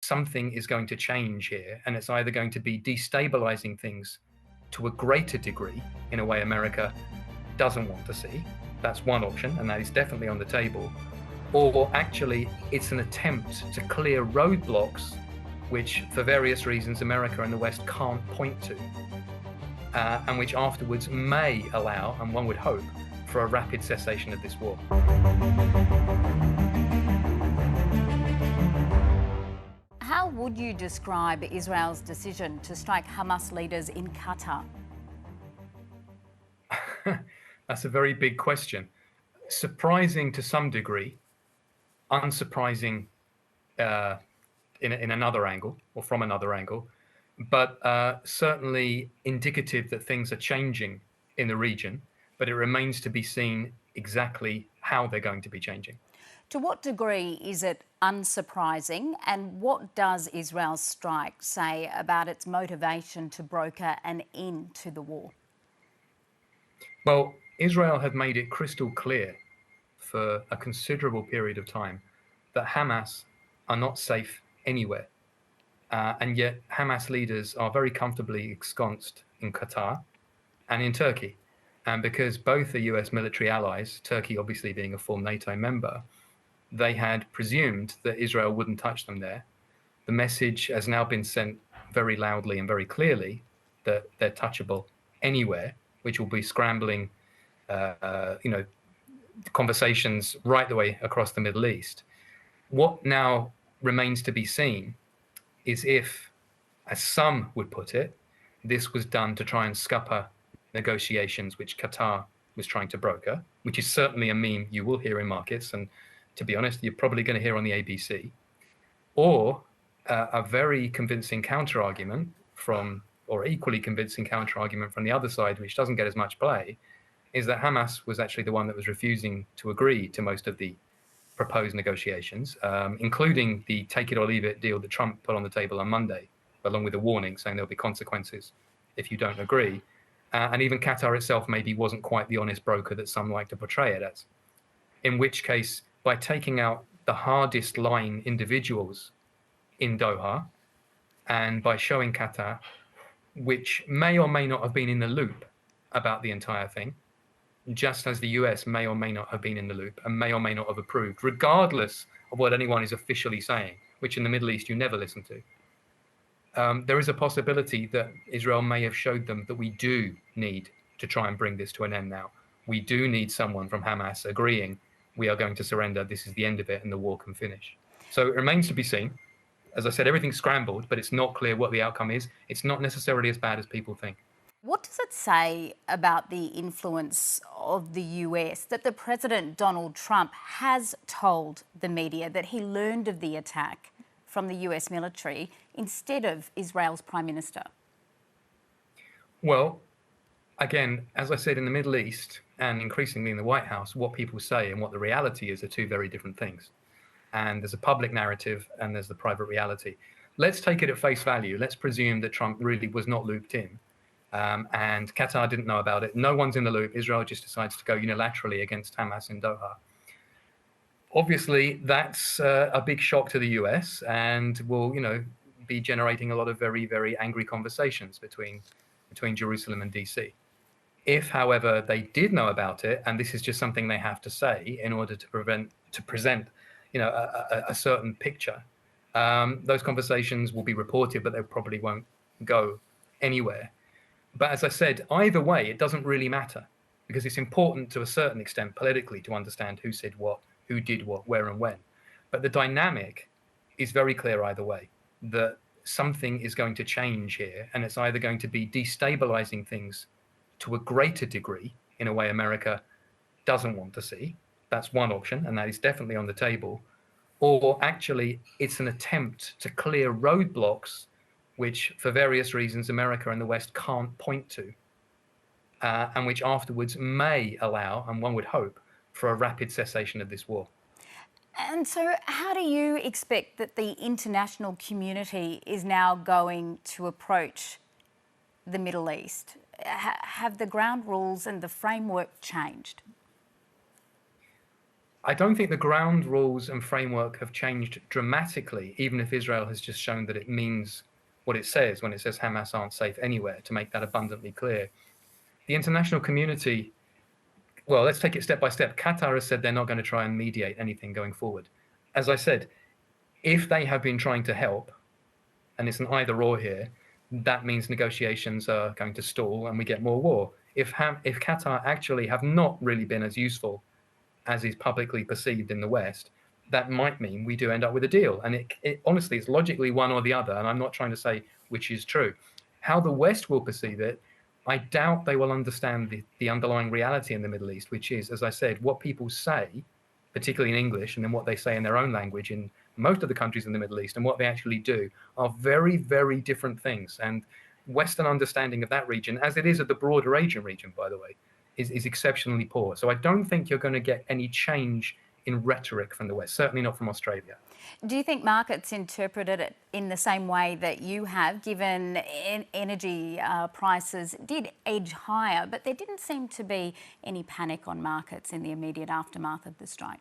something is going to change here, and it's either going to be destabilizing things to a greater degree in a way America doesn't want to see. That's one option, and that is definitely on the table. Or actually, it's an attempt to clear roadblocks which, for various reasons, America and the West can't point to, and which afterwards may allow, and one would hope, for a rapid cessation of this war. How would you describe Israel's decision to strike Hamas leaders in Qatar? That's a very big question. Surprising to some degree, unsurprising in another angle or from another angle, but certainly indicative that things are changing in the region, but it remains to be seen exactly how they're going to be changing. To what degree is it unsurprising, and what does Israel's strike say about its motivation to broker an end to the war? Well, Israel had made it crystal clear for a considerable period of time that Hamas are not safe anywhere. And yet Hamas leaders are very comfortably ensconced in Qatar and in Turkey. And because both are US military allies, Turkey obviously being a full NATO member, they had presumed that Israel wouldn't touch them there. The message has now been sent very loudly and very clearly that they're touchable anywhere, which will be scrambling, conversations right the way across the Middle East. What now remains to be seen is if, as some would put it, this was done to try and scupper negotiations which Qatar was trying to broker, which is certainly a meme you will hear in markets, and to be honest, you're probably going to hear on the ABC, or a very convincing counter-argument from, or equally convincing counter-argument from the other side, which doesn't get as much play, is that Hamas was actually the one that was refusing to agree to most of the proposed negotiations, including the take it or leave it deal that Trump put on the table on Monday, along with a warning saying there'll be consequences if you don't agree. And even Qatar itself maybe wasn't quite the honest broker that some like to portray it as. In which case, by taking out the hardest line individuals in Doha, and by showing Qatar, which may or may not have been in the loop about the entire thing, just as the US may or may not have been in the loop and may or may not have approved, regardless of what anyone is officially saying, which in the Middle East you never listen to. There is a possibility that Israel may have showed them that we do need to try and bring this to an end now. We do need someone from Hamas agreeing we are going to surrender, this is the end of it, and the war can finish. So it remains to be seen. As I said, everything's scrambled, but it's not clear what the outcome is. It's not necessarily as bad as people think. What does it say about the influence of the US that the President Donald Trump has told the media that he learned of the attack from the US military instead of Israel's Prime Minister? Well, again, as I said, in the Middle East and increasingly in the White House, what people say and what the reality is are two very different things. And there's a public narrative and there's the private reality. Let's take it at face value. Let's presume that Trump really was not looped in. And Qatar didn't know about it. No one's in the loop. Israel just decides to go unilaterally against Hamas in Doha. Obviously, that's a big shock to the US and will, be generating a lot of very, very angry conversations between Jerusalem and DC. If, however, they did know about it, and this is just something they have to say in order to present, a certain picture, those conversations will be reported, but they probably won't go anywhere. But as I said, either way, it doesn't really matter because it's important to a certain extent politically to understand who said what, who did what, where and when. But the dynamic is very clear either way, that something is going to change here, and it's either going to be destabilizing things to a greater degree in a way America doesn't want to see. That's one option, and that is definitely on the table. Or actually, it's an attempt to clear roadblocks which, for various reasons, America and the West can't point to, and which afterwards may allow, and one would hope, for a rapid cessation of this war. And so how do you expect that the international community is now going to approach the Middle East? Have the ground rules and the framework changed? I don't think the ground rules and framework have changed dramatically, even if Israel has just shown that it means what it says when it says Hamas aren't safe anywhere, to make that abundantly clear. The international community, well, let's take it step by step. Qatar has said they're not going to try and mediate anything going forward. As I said, if they have been trying to help, and it's an either or here, that means negotiations are going to stall and we get more war. If Qatar actually have not really been as useful as is publicly perceived in the West, that might mean we do end up with a deal. And it honestly, it's logically one or the other. And I'm not trying to say which is true. How the West will perceive it, I doubt they will understand the underlying reality in the Middle East, which is, as I said, what people say, particularly in English, and then what they say in their own language in most of the countries in the Middle East, and what they actually do are very, very different things. And Western understanding of that region, as it is of the broader Asian region, by the way, is exceptionally poor. So I don't think you're going to get any change in rhetoric from the West, certainly not from Australia. Do you think markets interpreted it in the same way that you have, given energy prices did edge higher, but there didn't seem to be any panic on markets in the immediate aftermath of the strike?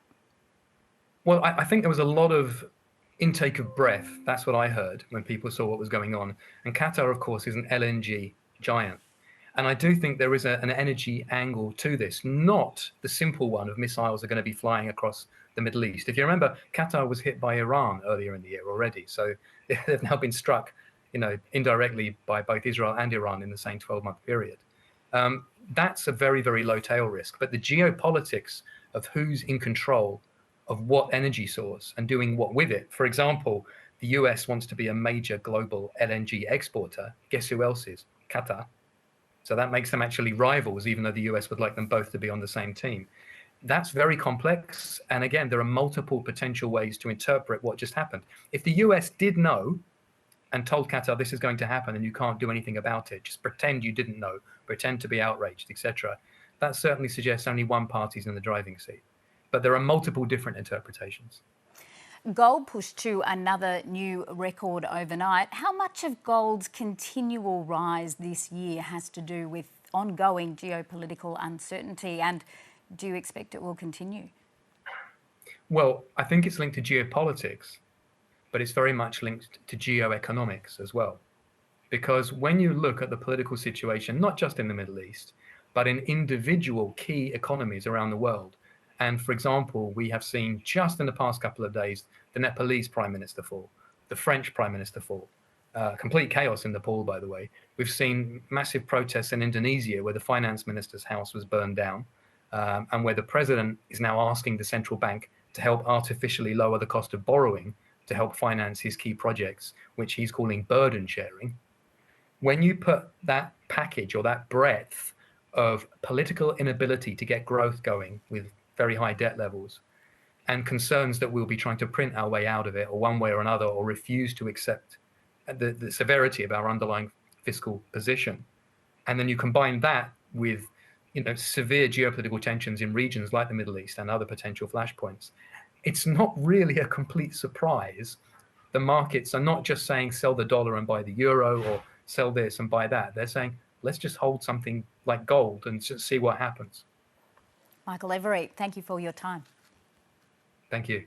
Well, I think there was a lot of intake of breath. That's what I heard when people saw what was going on. And Qatar, of course, is an LNG giant. And I do think there is an energy angle to this, not the simple one of missiles are going to be flying across the Middle East. If you remember, Qatar was hit by Iran earlier in the year already. So they've now been struck, indirectly by both Israel and Iran in the same 12-month period. That's a very, very low tail risk. But the geopolitics of who's in control of what energy source and doing what with it. For example, the US wants to be a major global LNG exporter. Guess who else is? Qatar. So that makes them actually rivals, even though the US would like them both to be on the same team. That's very complex. And again, there are multiple potential ways to interpret what just happened. If the US did know and told Qatar this is going to happen and you can't do anything about it, just pretend you didn't know, pretend to be outraged, etc., that certainly suggests only one party's in the driving seat. But there are multiple different interpretations. Gold pushed to another new record overnight. How much of gold's continual rise this year has to do with ongoing geopolitical uncertainty, and do you expect it will continue? Well, I think it's linked to geopolitics, but it's very much linked to geoeconomics as well. Because when you look at the political situation, not just in the Middle East, but in individual key economies around the world, and for example, we have seen just in the past couple of days, the Nepalese prime minister fall, the French prime minister fall, complete chaos in Nepal, by the way. We've seen massive protests in Indonesia where the finance minister's house was burned down, and where the president is now asking the central bank to help artificially lower the cost of borrowing to help finance his key projects, which he's calling burden sharing. When you put that package or that breadth of political inability to get growth going with very high debt levels and concerns that we'll be trying to print our way out of it or one way or another, or refuse to accept the severity of our underlying fiscal position. And then you combine that with severe geopolitical tensions in regions like the Middle East and other potential flashpoints. It's not really a complete surprise. The markets are not just saying sell the dollar and buy the euro or sell this and buy that. They're saying, let's just hold something like gold and just see what happens. Michael Every, thank you for your time. Thank you.